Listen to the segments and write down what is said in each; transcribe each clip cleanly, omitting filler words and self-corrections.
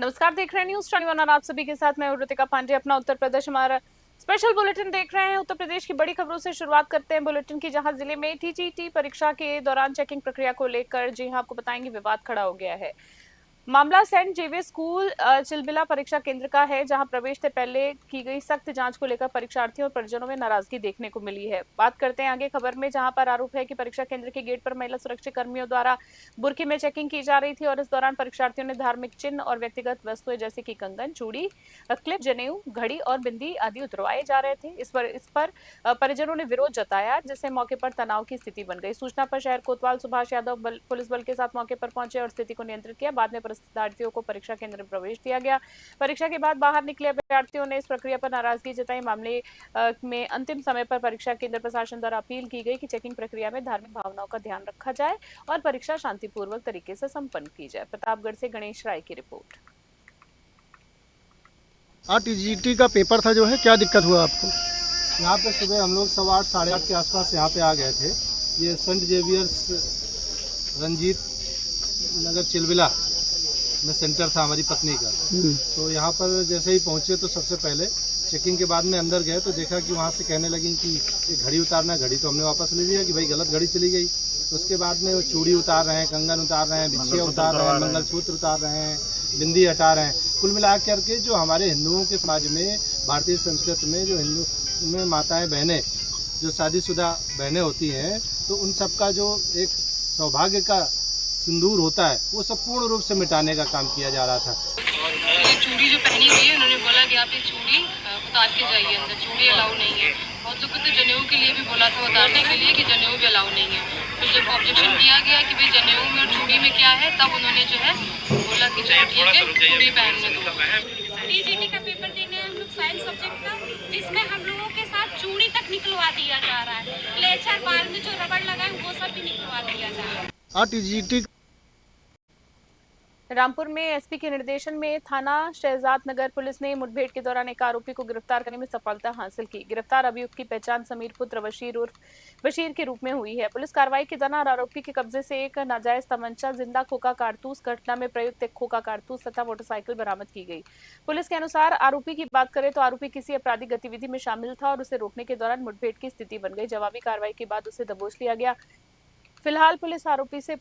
नमस्कार, देख रहे हैं न्यूज 21 और आप सभी के साथ मैं ऋतिका पांडे। अपना उत्तर प्रदेश हमारा स्पेशल बुलेटिन देख रहे हैं। उत्तर प्रदेश की बड़ी खबरों से शुरुआत करते हैं बुलेटिन की, जहां जिले में टीजीटी परीक्षा के दौरान चेकिंग प्रक्रिया को लेकर जी हां आपको बताएंगे विवाद खड़ा हो गया है। मामला सेंट जेवियर स्कूल चिलबिला परीक्षा केंद्र का है, जहां प्रवेश से पहले की गई सख्त जांच को लेकर परीक्षार्थियों और परिजनों में नाराजगी देखने को मिली है। बात करते हैं आगे खबर में, जहां पर आरोप है कि परीक्षा केंद्र के गेट पर महिला सुरक्षा कर्मियों द्वारा बुर्की में चेकिंग की जा रही थी और इस दौरान परीक्षार्थियों ने धार्मिक चिन्ह और व्यक्तिगत वस्तुएं जैसे कि कंगन, चूड़ी, क्लिप, जनेऊ, घड़ी और बिंदी आदि उतरवाए जा रहे थे। इस पर परिजनों ने विरोध जताया, जिससे मौके पर तनाव की स्थिति बन गई। सूचना पर शहर कोतवाल सुभाष यादव पुलिस बल के साथ मौके पर पहुंचे और स्थिति को नियंत्रित किया। बाद में परीक्षार्थियों को परीक्षा केंद्र में प्रवेश दिया गया। परीक्षा के बाद बाहर निकले अभ्यर्थियों ने इस प्रक्रिया पर नाराजगी जताई। मामले में अंतिम समय पर परीक्षा केंद्र प्रशासन द्वारा अपील की गई कि चेकिंग प्रक्रिया में धार्मिक भावनाओं का ध्यान रखा जाए और परीक्षा शांतिपूर्वक तरीके से संपन्न की जाए। प्रतापगढ़ से गणेश राय की रिपोर्ट। टीजीटी का पेपर था जो है, क्या दिक्कत हुआ आपको? यहाँ पे सुबह हम लोग 8:15 साढ़े 8 के आसपास यहाँ पे आ गए थे। ये सेंट जेवियर्स रंजीत नगर चिलबिला में सेंटर था हमारी पत्नी का। तो यहाँ पर जैसे ही पहुँचे तो सबसे पहले चेकिंग के बाद में अंदर गए तो देखा कि वहाँ से कहने लगी कि ये घड़ी उतारना। घड़ी तो हमने वापस ले लिया कि भाई गलत घड़ी चली गई। तो उसके बाद में वो चूड़ी उतार रहे हैं, कंगन उतार रहे हैं, बिछिया उतार रहे हैं, मंगलसूत्र उतार रहे हैं, बिंदी हटा रहे हैं। कुल मिला करके जो हमारे हिंदुओं के समाज में, भारतीय संस्कृति में जो हिंदू में माताएं बहनें जो शादीशुदा बहनें होती हैं, तो उन सब का जो एक सौभाग्य का सिंदूर होता है वो सब पूर्ण रूप से मिटाने का काम किया जा रहा था। ये चूड़ी जो पहनी हुई है, उन्होंने बोला कि आप ये चूड़ी उतार के जाइए, अंदर चूड़ी अलाउ नहीं है। और लोगों को तो जनेऊ के लिए भी बोला था उतारने के लिए कि जनेऊ भी अलाउ नहीं है। तो जब ऑब्जेक्शन किया गया कि भाई जनेऊ में और चूड़ी में क्या है, तब उन्होंने जो है बोला कि चलो ठीक है, चूड़ी पहनने दो। टीजीटी का पेपर देने हम लोग साइंस सब्जेक्ट का, जिसमें हम लोगों के साथ चूड़ी तक निकलवा दिया जा रहा है। क्लेचर बाल में जो रबड़ लगा है वो सब भी निकलवा दिया जा रहा है। टीजीटी रामपुर में एसपी के निर्देशन में थाना शहजाद नगर पुलिस ने मुठभेड़ के दौरान एक आरोपी को गिरफ्तार करने में सफलता हासिल की। गिरफ्तार अभियुक्त की पहचान समीर पुत्र बशीर उर्फ बशीर के रूप में हुई है। पुलिस कार्रवाई के दौरान आरोपी के कब्जे से एक नाजायज तमंचा, जिंदा खोखा कारतूस, घटना में प्रयुक्त एक खोखा कारतूस तथा मोटरसाइकिल बरामद की गई। पुलिस के अनुसार आरोपी की बात करें तो आरोपी किसी आपराधिक गतिविधि में शामिल था और उसे रोकने के दौरान मुठभेड़ की स्थिति बन गई। जवाबी कार्रवाई के बाद उसे दबोच लिया गया। फिलहाल पुलिस आरोपी से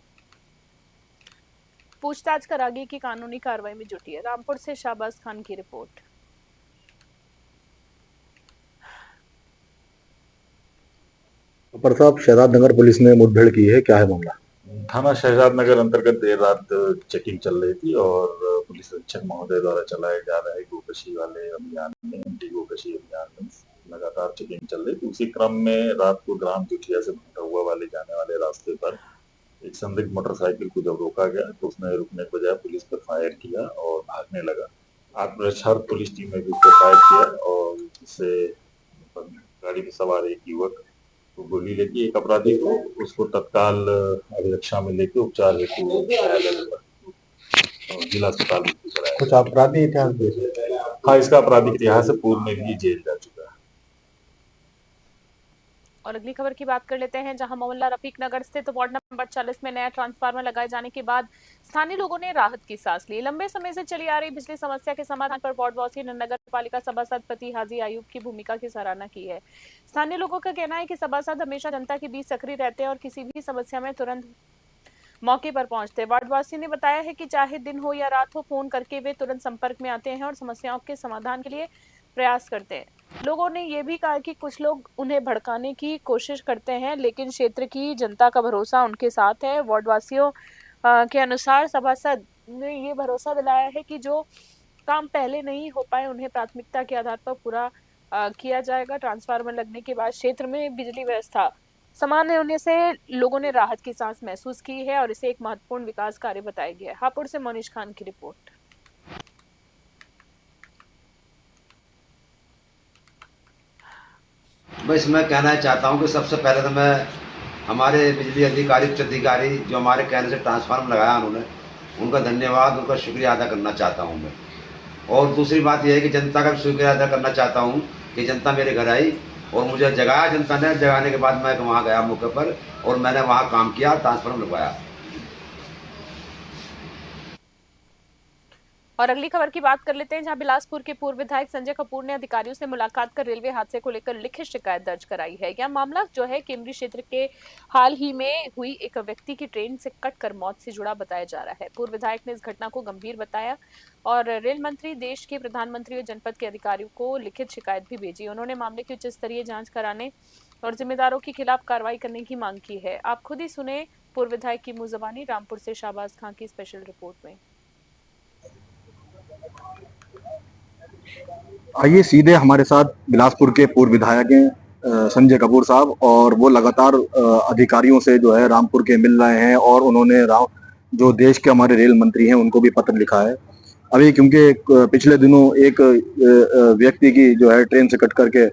पूछताछ कर आगे की कानूनी कार्रवाई में जुटी है। रामपुर से शाहबाज खान की रिपोर्ट। प्रताप शहजाद नगर पुलिस ने मुठभेड़ की है, क्या है मामला? थाना शहजाद नगर अंतर्गत देर रात चेकिंग चल रही थी और पुलिस अधीक्षक महोदय द्वारा चलाए जा रहे गोकशी वाले अभियान में, एंटी गोकशी अभियान में लगातार चेकिंग चल रही थी। उसी क्रम में रात को ग्राम जुठिया से भटुआ वाले जाने वाले रास्ते पर एक संदिग्ध मोटरसाइकिल को जब रोका गया तो उसने रुकने के बजाय पुलिस पर फायर किया और भागने लगा। आत्मरक्षा पुलिस टीम ने भी उसको फायर किया और इससे गाड़ी में सवार एक युवक को गोली लगी। एक अपराधी को उसको तत्काल अभिरक्षा में लेके उपचार हेतु जिला अस्पताल में कराया। कुछ आपराधिक इतिहास? हाँ, इसका आपराधिक इतिहास पूर्व में भी जेल जा चुका है। और अगली खबर की बात कर लेते हैं, जहां मोहल्ला रफीक नगर स्थित वार्ड नंबर 40 में नया ट्रांसफार्मर लगाए जाने के बाद स्थानीय लोगों ने राहत की सांस ली। लंबे समय से चली आ रही बिजली समस्या के समाधान पर वार्डवासी ने नगर पालिका सभासद पति हाजी आयुब की भूमिका की सराहना की है। स्थानीय लोगों का कहना है कि सभासद हमेशा जनता के बीच सक्रिय रहते हैं और किसी भी समस्या में तुरंत मौके पर पहुंचते। वार्डवासी ने बताया है कि चाहे दिन हो या रात हो, फोन करके वे तुरंत संपर्क में आते हैं और समस्याओं के समाधान के लिए प्रयास करते हैं। लोगों ने ये भी कहा कि कुछ लोग उन्हें भड़काने की कोशिश करते हैं, लेकिन क्षेत्र की जनता का भरोसा उनके साथ है। वार्डवासियों के अनुसार सभासद ने ये भरोसा दिलाया है कि जो काम पहले नहीं हो पाए उन्हें प्राथमिकता के आधार पर पूरा किया जाएगा। ट्रांसफार्मर लगने के बाद क्षेत्र में बिजली व्यवस्था सामान्य होने से लोगों ने राहत की सांस महसूस की है और इसे एक महत्वपूर्ण विकास कार्य बताया गया है। हापुड़ से मोनिश खान की रिपोर्ट। बस मैं कहना चाहता हूं कि सबसे पहले तो मैं हमारे बिजली अधिकारी, उच्च अधिकारी जो हमारे कहने से ट्रांसफार्मर लगाया उन्होंने, उनका धन्यवाद, उनका शुक्रिया अदा करना चाहता हूं मैं। और दूसरी बात यह है कि जनता का भी शुक्रिया अदा करना चाहता हूं कि जनता मेरे घर आई और मुझे जगाया जनता ने। जगाने के बाद मैं वहाँ गया मौके पर और मैंने वहाँ काम किया, ट्रांसफार्मर लगवाया। और अगली खबर की बात कर लेते हैं, जहां बिलासपुर के पूर्व विधायक संजय कपूर ने अधिकारियों से मुलाकात कर रेलवे हादसे को लेकर लिखित शिकायत दर्ज कराई है। यह मामला जो है केंद्रीय क्षेत्र के हाल ही में हुई एक व्यक्ति की ट्रेन से कटकर मौत से जुड़ा बताया जा रहा है। पूर्व विधायक ने इस घटना को गंभीर बताया और रेल मंत्री, देश के प्रधानमंत्री और जनपद के अधिकारियों को लिखित शिकायत भी भेजी। उन्होंने मामले की उच्च स्तरीय जांच कराने और जिम्मेदारों के खिलाफ कार्रवाई करने की मांग की है। आप खुद ही सुने पूर्व विधायक की मुंह ज़बानी रामपुर से शाहबाज खां की स्पेशल रिपोर्ट में। आइए सीधे हमारे साथ बिलासपुर के पूर्व विधायक हैं संजय कपूर साहब, और वो लगातार अधिकारियों से जो है रामपुर के मिल रहे हैं, और उन्होंने जो देश के हमारे रेल मंत्री हैं उनको भी पत्र लिखा है। अभी क्योंकि पिछले दिनों एक व्यक्ति की जो है ट्रेन से कट करके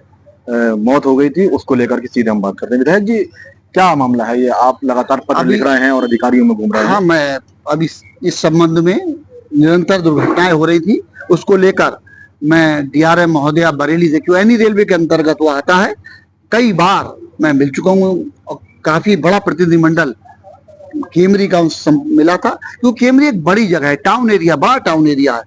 मौत हो गई थी, उसको लेकर के सीधे हम बात करते हैं। विधायक जी, क्या मामला है ये? आप लगातार पत्र लिख रहे हैं और अधिकारियों में घूम रहे हैं। हाँ, मैं अब इस संबंध में निरंतर दुर्घटनाएं हो रही थी, उसको लेकर मैं डीआरएम महोदया बरेली से, क्योंकि रेलवे के अंतर्गत वो आता है, कई बार मैं मिल चुका हूँ और काफी बड़ा प्रतिनिधिमंडल केमरी का मिला था, क्योंकि केमरी एक बड़ी जगह है, टाउन एरिया, बड़ा टाउन एरिया है।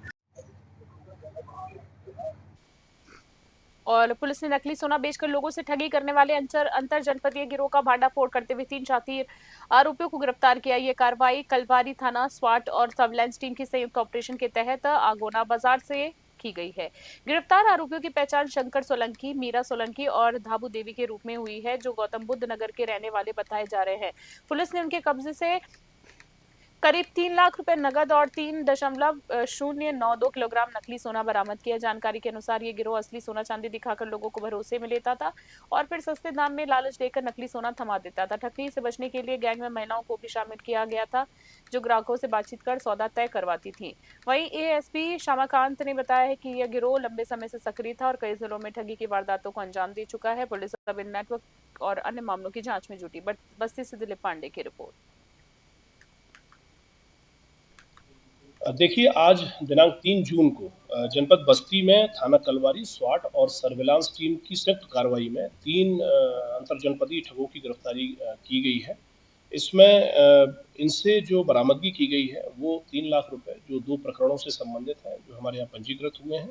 और पुलिस ने नकली सोना बेचकर लोगों से ठगी करने वाले अंतर जनपदीय गिरोह का भांडाफोड़ करते हुए 3 शातिर आरोपियों को गिरफ्तार किया। ये कार्रवाई कलवारी थाना स्वाट और सर्विलांस टीम की संयुक्त ऑपरेशन के तहत आगोना बाजार से की गई है। गिरफ्तार आरोपियों की पहचान शंकर सोलंकी, मीरा सोलंकी और धाबू देवी के रूप में हुई है, जो गौतम बुद्ध नगर के रहने वाले बताए जा रहे हैं। पुलिस ने उनके कब्जे से करीब 3 लाख रुपए नगद और 3.092 किलोग्राम नकली सोना बरामद किया। जानकारी के अनुसार ये गिरोह असली सोना चांदी दिखाकर लोगों को भरोसे में लेता था और फिर सस्ते दाम में लालच देकर नकली सोना थमा देता था। ठगी से बचने के लिए गैंग में महिलाओं को भी शामिल किया गया था, जो ग्राहकों से बातचीत कर सौदा तय करवाती थी। वहीं एएसपी श्यामाकांत ने बताया है कि यह गिरोह लंबे समय से सक्रिय था और कई जिलों में ठगी की वारदातों को अंजाम दे चुका है। पुलिस अब इन नेटवर्क और अन्य मामलों की जांच में जुटी। बस्ती से दिलीप पांडे की रिपोर्ट। देखिए, आज दिनांक 3 जून को जनपद बस्ती में थाना कलवारी, स्वाट और सर्विलांस टीम की संयुक्त कार्रवाई में 3 अंतर जनपदीय ठगों की गिरफ्तारी की गई है। इसमें इनसे जो बरामदगी की गई है वो 3 लाख रुपए, जो 2 प्रकरणों से संबंधित है, जो हमारे यहाँ पंजीकृत हुए हैं,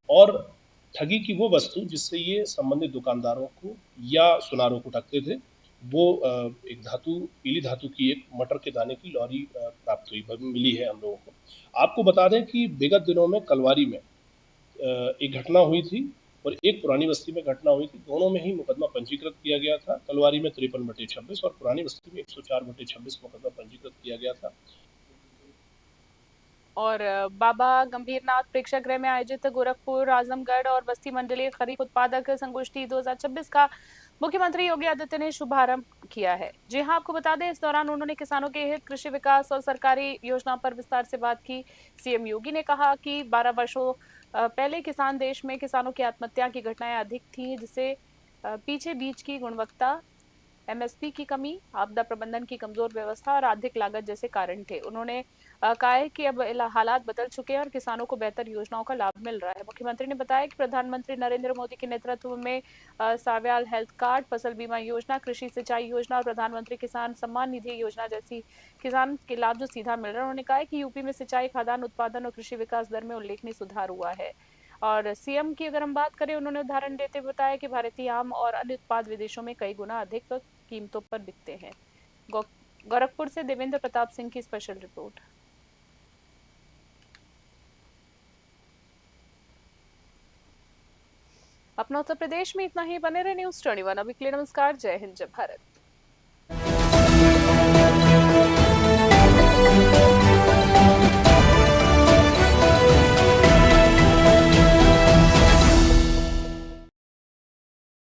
और ठगी की वो वस्तु जिससे ये संबंधित दुकानदारों को या सुनारों को ठगते थे, वो एक पीली धातु की एक मटर के दाने की लॉरी प्राप्त हुई, मिली है हम लोगों को। आपको बता दें कि विगत दिनों में कलवारी में एक घटना हुई थी और एक पुरानी बस्ती में घटना हुई थी। दोनों में ही मुकदमा पंजीकृत किया गया था। कलवारी में 53/26 और पुरानी बस्ती में 104/26 मुकदमा पंजीकृत किया गया था। और बाबा गंभीरनाथ प्रेक्षागृह में आयोजित गोरखपुर, आजमगढ़ और बस्ती मंडलीय खरीफ उत्पादक संगोष्ठी 2026 का मुख्यमंत्री योगी आदित्यनाथ ने शुभारंभ किया है। जी हां, आपको बता दें, इस दौरान उन्होंने किसानों के हित, कृषि विकास और सरकारी योजनाओं पर विस्तार से बात की। सीएम योगी ने कहा कि 12 वर्षों पहले किसान देश में किसानों की आत्महत्या की घटनाएं अधिक थी, जिससे पीछे बीज की गुणवत्ता, एमएसपी की कमी, आपदा प्रबंधन की कमजोर व्यवस्था और आर्थिक लागत जैसे कारण थे। उन्होंने कहा है कि अब हालात बदल चुके हैं और किसानों को बेहतर योजनाओं का लाभ मिल रहा है। मुख्यमंत्री ने बताया कि प्रधानमंत्री नरेंद्र मोदी के नेतृत्व में साव्याल हेल्थ कार्ड, फसल बीमा योजना, कृषि सिंचाई योजना और प्रधानमंत्री किसान सम्मान निधि योजना जैसी किसान के लाभ जो सीधा मिल रहे हैं। उन्होंने कहा है कि यूपी में सिंचाई, खाद्यान्न उत्पादन और कृषि विकास दर में उल्लेखनीय सुधार हुआ है। और सीएम की अगर हम बात करें, उन्होंने उदाहरण देते हुए बताया कि भारतीय आम और अन्य उत्पाद विदेशों में कई गुना अधिक कीमतों पर बिकते हैं। गोरखपुर से देवेंद्र प्रताप सिंह की स्पेशल रिपोर्ट। अपना उत्तर प्रदेश में इतना ही। बने रहे न्यूज़ 21। अभी के लिए नमस्कार, जय हिंद, जय भारत।